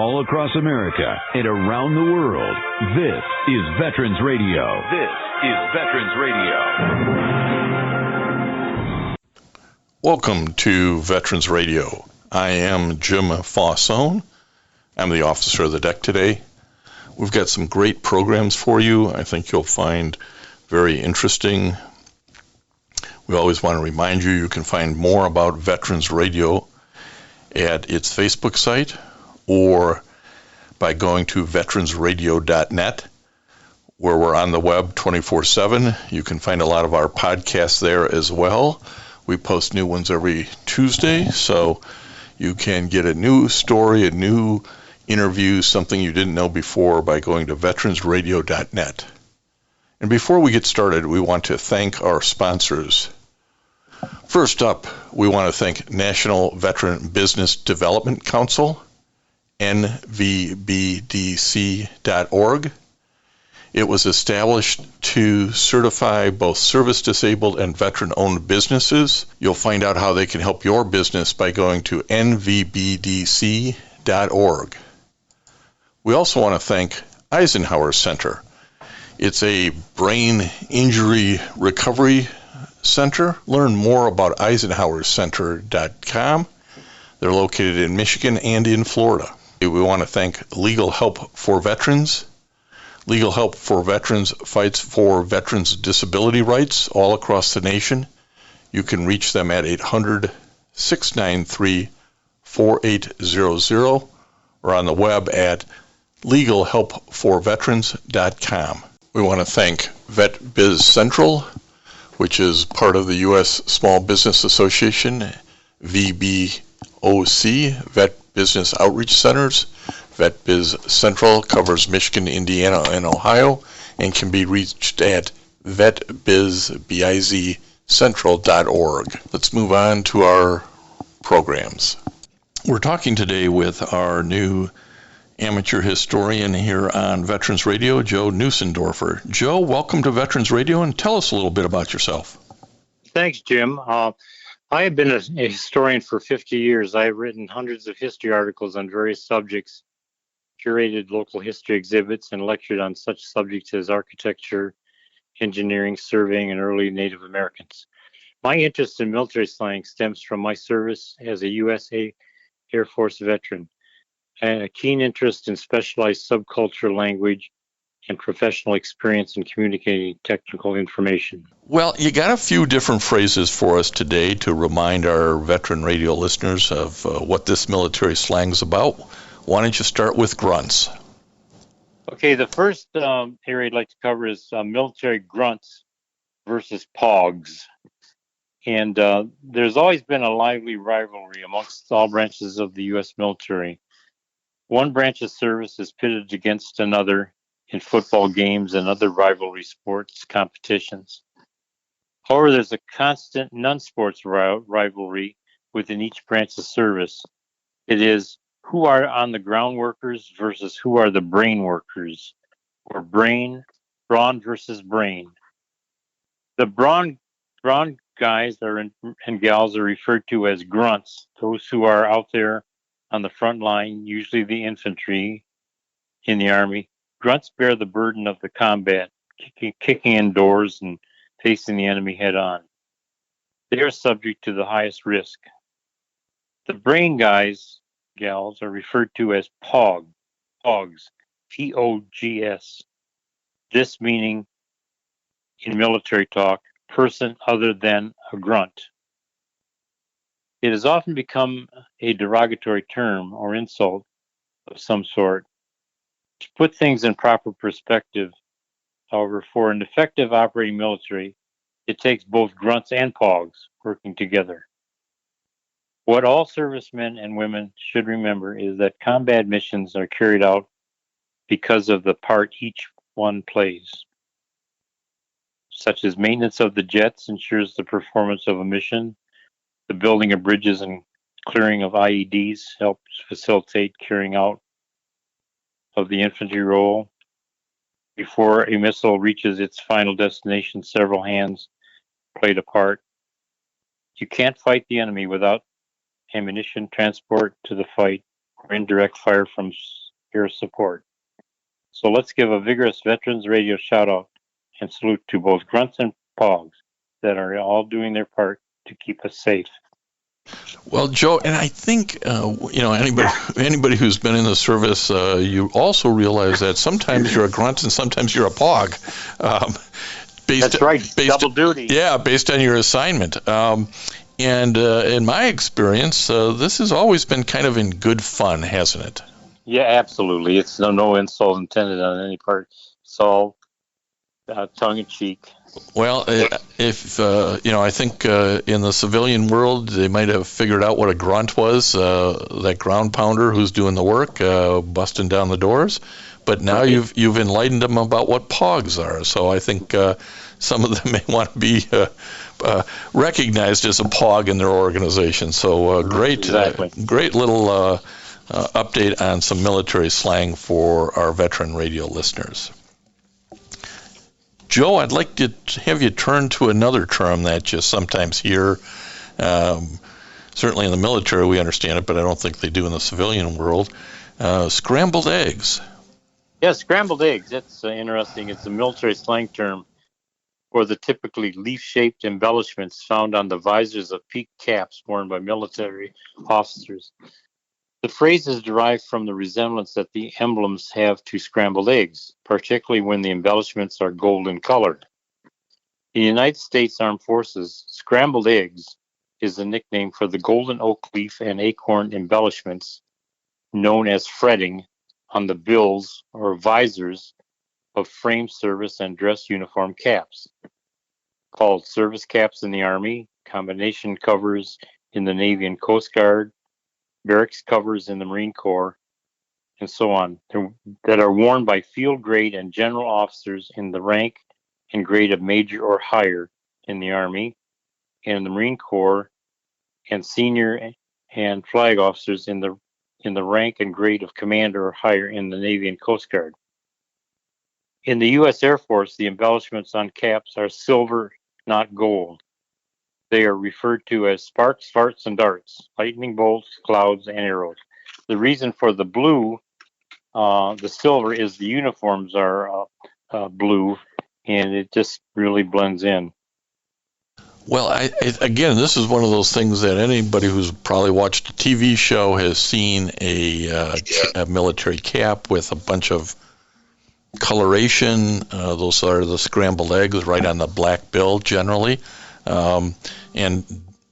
all across America and around the world. This is Veterans Radio. This is Veterans Radio. Welcome to Veterans Radio. I am Jim Fausone. I'm the officer of the deck today. We've got some great programs for you. I think you'll find very interesting. We always want to remind you can find more about Veterans Radio at its Facebook site or by going to veteransradio.net, where we're on the web 24/7. You can find a lot of our podcasts there as well. We post new ones every Tuesday, so you can get a new story, a new interview, something you didn't know before by going to veteransradio.net. And before we get started, we want to thank our sponsors. First up, we want to thank National Veteran Business Development Council, nvbdc.org. It was established to certify both service-disabled and veteran-owned businesses. You'll find out how they can help your business by going to nvbdc.org. We also want to thank Eisenhower Center. It's a brain injury recovery center. Learn more about eisenhowercenter.com. They're located in Michigan and in Florida. We want to thank Legal Help for Veterans. Legal Help for Veterans fights for veterans' disability rights all across the nation. You can reach them at 800-693-4800 or on the web at legalhelpforveterans.com. We want to thank VetBiz Central, which is part of the U.S. Small Business Association, VBOC, Vet Business Outreach Centers. VetBiz Central covers Michigan, Indiana, and Ohio, and can be reached at vetbizcentral.org. Let's move on to our programs. We're talking today with our new amateur historian here on Veterans Radio, Joe Neussendorfer. Joe, welcome to Veterans Radio, and tell us a little bit about yourself. Thanks, Jim. I have been a historian for 50 years. I've written hundreds of history articles on various subjects, curated local history exhibits, and lectured on such subjects as architecture, engineering, surveying, and early Native Americans. My interest in military slang stems from my service as a USA Air Force veteran, and a keen interest in specialized subculture language and professional experience in communicating technical information. Well, you got a few different phrases for us today to remind our veteran radio listeners of what this military slang is about. Why don't you start with grunts? Okay, the first area I'd like to cover is military grunts versus POGS. And there's always been a lively rivalry amongst all branches of the U.S. military. One branch of service is pitted against another in football games and other rivalry sports competitions. However, there's a constant non-sports rivalry within each branch of service. It is who are on the ground workers versus who are the brain workers, or brawn versus brain. The brawn guys and gals are referred to as grunts, those who are out there on the front line, usually the infantry in the Army. Grunts bear the burden of the combat, kicking in doors and facing the enemy head on. They are subject to the highest risk. The brain guys, gals, are referred to as POGS, P-O-G-S. This meaning, in military talk, person other than a grunt. It has often become a derogatory term or insult of some sort. To put things in proper perspective, however, for an effective operating military, it takes both grunts and POGs working together. What all servicemen and women should remember is that combat missions are carried out because of the part each one plays, such as maintenance of the jets ensures the performance of a mission. The building of bridges and clearing of IEDs helps facilitate carrying out of the infantry role. Before a missile reaches its final destination, several hands played a part. You can't fight the enemy without ammunition, transport to the fight, or indirect fire from air support. So let's give a vigorous Veterans Radio shout out and salute to both Grunts and POGs that are all doing their part to keep us safe. Well, Joe, and I think anybody who's been in the service, you also realize that sometimes you're a grunt and sometimes you're a POG. That's right, double duty. Yeah, based on your assignment. And in my experience, this has always been kind of in good fun, hasn't it? Yeah, absolutely. It's no insult intended on any part. It's all tongue in cheek. Well, if I think in the civilian world they might have figured out what a grunt was, that ground pounder who's doing the work, busting down the doors. But now you've enlightened them about what POGs are. So I think some of them may want to be recognized as a POG in their organization. So great little update on some military slang for our veteran radio listeners. Joe, I'd like to have you turn to another term that you sometimes hear. Certainly in the military we understand it, but I don't think they do in the civilian world. Scrambled eggs. Yeah, scrambled eggs. That's interesting. It's a military slang term for the typically leaf-shaped embellishments found on the visors of peaked caps worn by military officers. The phrase is derived from the resemblance that the emblems have to scrambled eggs, particularly when the embellishments are golden colored. In the United States Armed Forces, scrambled eggs is the nickname for the golden oak leaf and acorn embellishments known as fretting on the bills or visors of frame service and dress uniform caps, called service caps in the Army, combination covers in the Navy and Coast Guard, barracks covers in the Marine Corps, and so on, that are worn by field grade and general officers in the rank and grade of major or higher in the Army and in the Marine Corps, and senior and flag officers in the rank and grade of commander or higher in the Navy and Coast Guard. In the U.S. Air Force, the embellishments on caps are silver, not gold. They are referred to as sparks, farts, and darts, lightning bolts, clouds, and arrows. The reason for the blue, the silver, is the uniforms are blue, and it just really blends in. Well, again, this is one of those things that anybody who's probably watched a TV show has seen a military cap with a bunch of coloration. Those are the scrambled eggs right on the black bill generally. And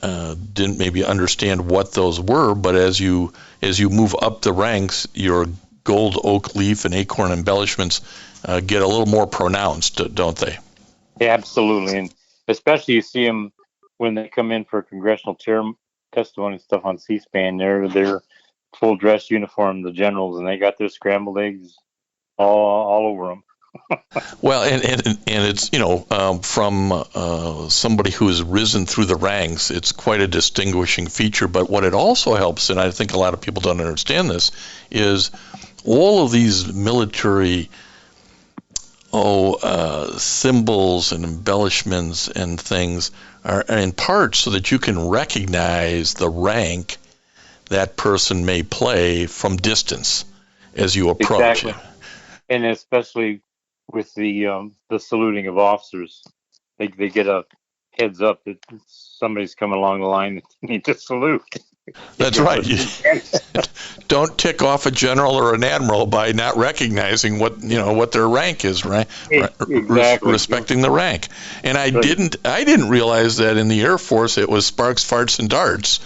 didn't maybe understand what those were, but as you move up the ranks, your gold oak leaf and acorn embellishments get a little more pronounced, don't they? Yeah, absolutely, and especially you see them when they come in for congressional testimony and stuff on C-SPAN. They're full dress uniform, the generals, and they got their scrambled eggs all over them. Well, and it's from somebody who has risen through the ranks, it's quite a distinguishing feature. But what it also helps, and I think a lot of people don't understand this, is all of these military symbols and embellishments and things are in part so that you can recognize the rank that person may play from distance as you approach. Exactly. And especially with the saluting of officers, they get a heads up that somebody's coming along the line that you need to salute. That's right. Don't tick off a general or an admiral by not recognizing what their rank is, right? Exactly. Respecting the rank. And I didn't realize that in the Air Force it was sparks, farts, and darts.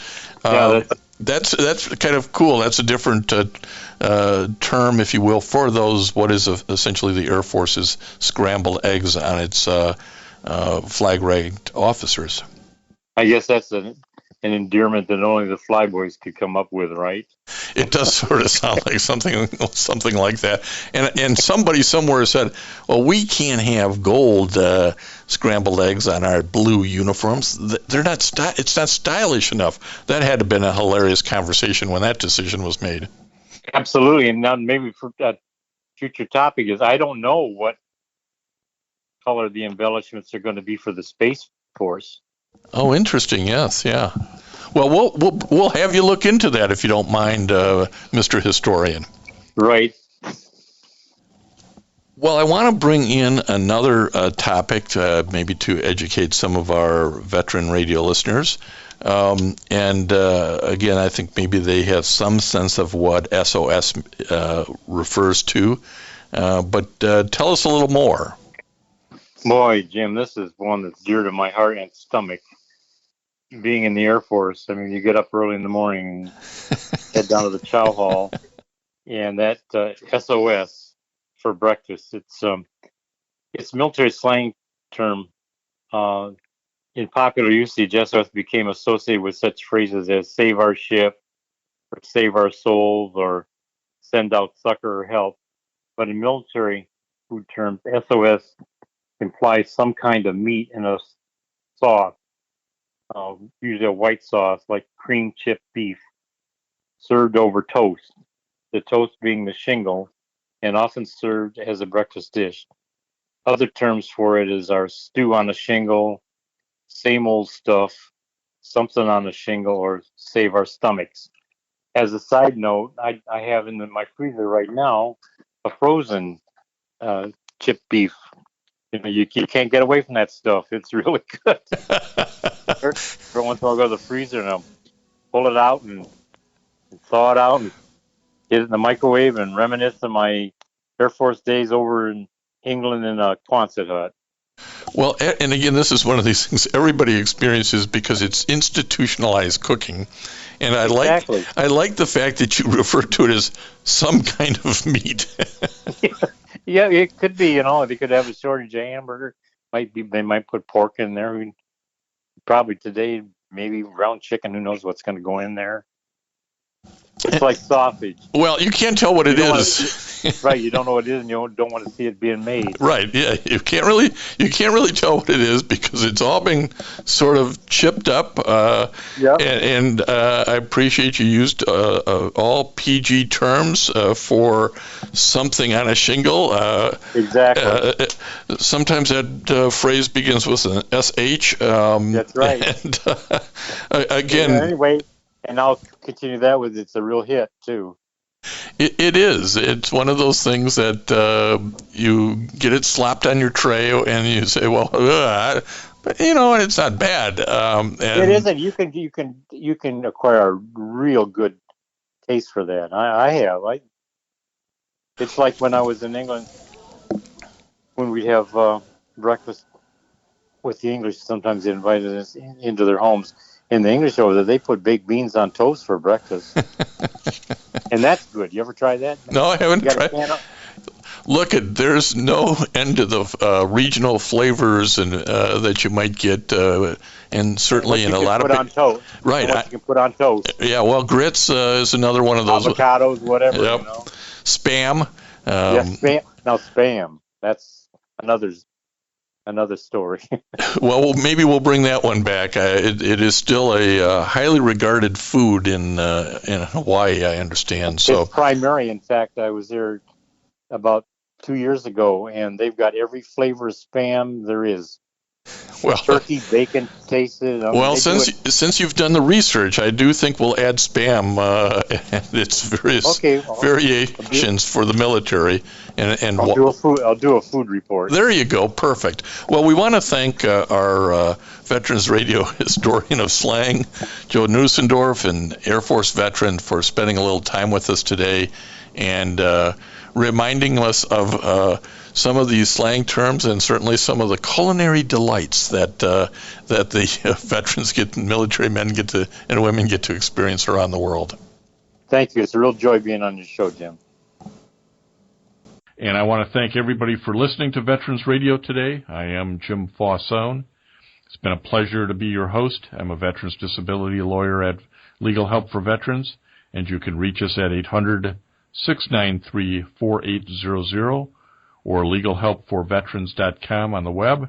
That's kind of cool. That's a different term, if you will, for those, what is essentially the Air Force's scrambled eggs on its flag-ranked officers. I guess that's an endearment that only the flyboys could come up with, right? It does sort of sound like something like that. And somebody somewhere said, well, we can't have gold scrambled eggs on our blue uniforms. They're not. It's not stylish enough. That had to have been a hilarious conversation when that decision was made. Absolutely. And now maybe for that future topic is, I don't know what color the embellishments are going to be for the Space Force. Oh, interesting. Yes, yeah. Well, we'll have you look into that if you don't mind, Mr. Historian. Right. Well, I want to bring in another topic, maybe to educate some of our veteran radio listeners. Again, I think maybe they have some sense of what SOS refers to. But tell us a little more. Boy, Jim, this is one that's dear to my heart and stomach. Being in the Air Force, I mean, you get up early in the morning, head down to the chow hall, and that SOS for breakfast. It's military slang term. In popular usage, SOS became associated with such phrases as "save our ship," or "save our souls," or "send out succor or help." But in military food terms, SOS implies some kind of meat in a sauce, usually a white sauce like cream chip beef, served over toast. The toast being the shingle, and often served as a breakfast dish. Other terms for it is our stew on a shingle, same old stuff, something on a shingle, or save our stomachs. As a side note, I have in my freezer right now a frozen chip beef. You know, you can't get away from that stuff. It's really good. Every once in a while, I'll go to the freezer and I'll pull it out and thaw it out and get it in the microwave and reminisce of my Air Force days over in England in a Quonset hut. Well, and again, this is one of these things everybody experiences because it's institutionalized cooking. And I like the fact that you refer to it as some kind of meat. Yeah, it could be. You know, they could have a shortage of hamburger. They might put pork in there. Probably today, maybe ground chicken. Who knows what's going to go in there? It's like sausage. Well, you can't tell what it is. Right, you don't know what it is, and you don't want to see it being made. Right, yeah, you can't really tell what it is because it's all been sort of chipped up. Yeah. And I appreciate you used all PG terms for something on a shingle. Exactly. Sometimes that phrase begins with an SH. That's right. And again. Anyway. And I'll continue that with it's a real hit, too. It is. It's one of those things that you get it slapped on your tray and you say, well, but, you know, it's not bad. And it isn't. You can acquire a real good taste for that. I have. It's like when I was in England, when we'd have breakfast with the English, sometimes they invited us into their homes. In the English over there, they put baked beans on toast for breakfast. And that's good. You ever try that? No, I haven't tried. Look, there's no end to the regional flavors and that you might get, and certainly in a lot of on toast. Right, you can put on toast. Yeah, well, grits is another one of those. Avocados, whatever. Yep. You know? Spam. Spam. Now, spam. That's another story. Well, maybe we'll bring that one back. It is still a highly regarded food in Hawaii, I understand. So it's primary. In fact, I was there about 2 years ago, and they've got every flavor of spam there is. Well, turkey, bacon, tasted. Well, since you've done the research, I do think we'll add spam and its various variations for the military. And I'll do a food report. There you go, perfect. Well, we want to thank our Veterans Radio historian of slang, Joe Neussendorfer, an Air Force veteran, for spending a little time with us today and reminding us of some of these slang terms and certainly some of the culinary delights that the veterans military men and women get to experience around the world. Thank you. It's a real joy being on your show, Jim. And I want to thank everybody for listening to Veterans Radio today. I am Jim Fausone. It's been a pleasure to be your host. I'm a veterans disability lawyer at Legal Help for Veterans, and you can reach us at 800-693-4800 or legalhelpforveterans.com on the web.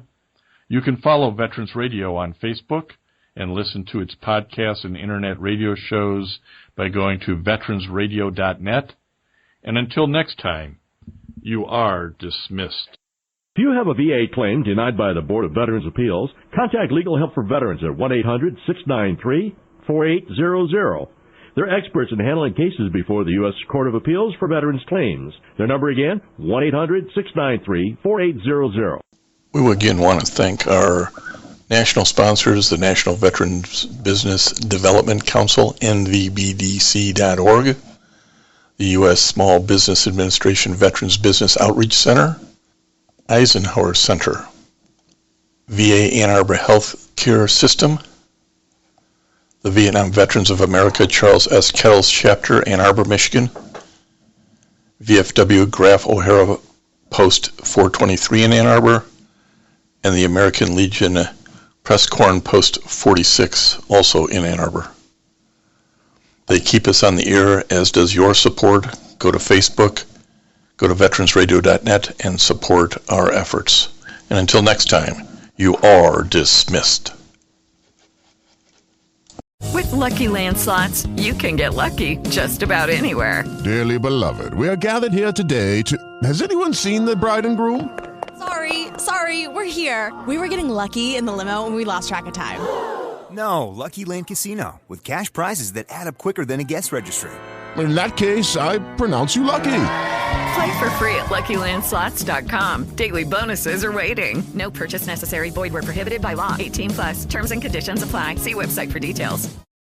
You can follow Veterans Radio on Facebook and listen to its podcasts and internet radio shows by going to veteransradio.net. And until next time, you are dismissed. If you have a VA claim denied by the Board of Veterans' Appeals, contact Legal Help for Veterans at 1-800-693-4800. They're experts in handling cases before the U.S. Court of Appeals for Veterans Claims. Their number again, 1-800-693-4800. We again want to thank our national sponsors, the National Veterans Business Development Council, nvbdc.org, the U.S. Small Business Administration Veterans Business Outreach Center, Eisenhower Center, VA Ann Arbor Health Care System, the Vietnam Veterans of America Charles S. Kettles Chapter, Ann Arbor, Michigan, VFW Graf O'Hara Post 423 in Ann Arbor, and the American Legion Press Corn Post 46, also in Ann Arbor. They keep us on the air, as does your support. Go to Facebook, go to veteransradio.net, and support our efforts. And until next time, you are dismissed. With Lucky Land Slots, you can get lucky just about anywhere. Dearly beloved, we are gathered here today to... Has anyone seen the bride and groom? Sorry, we're here. We were getting lucky in the limo and we lost track of time. No, Lucky Land Casino, with cash prizes that add up quicker than a guest registry. In that case, I pronounce you lucky. Play for free at LuckyLandSlots.com. Daily bonuses are waiting. No purchase necessary. Void where prohibited by law. 18+. Terms and conditions apply. See website for details.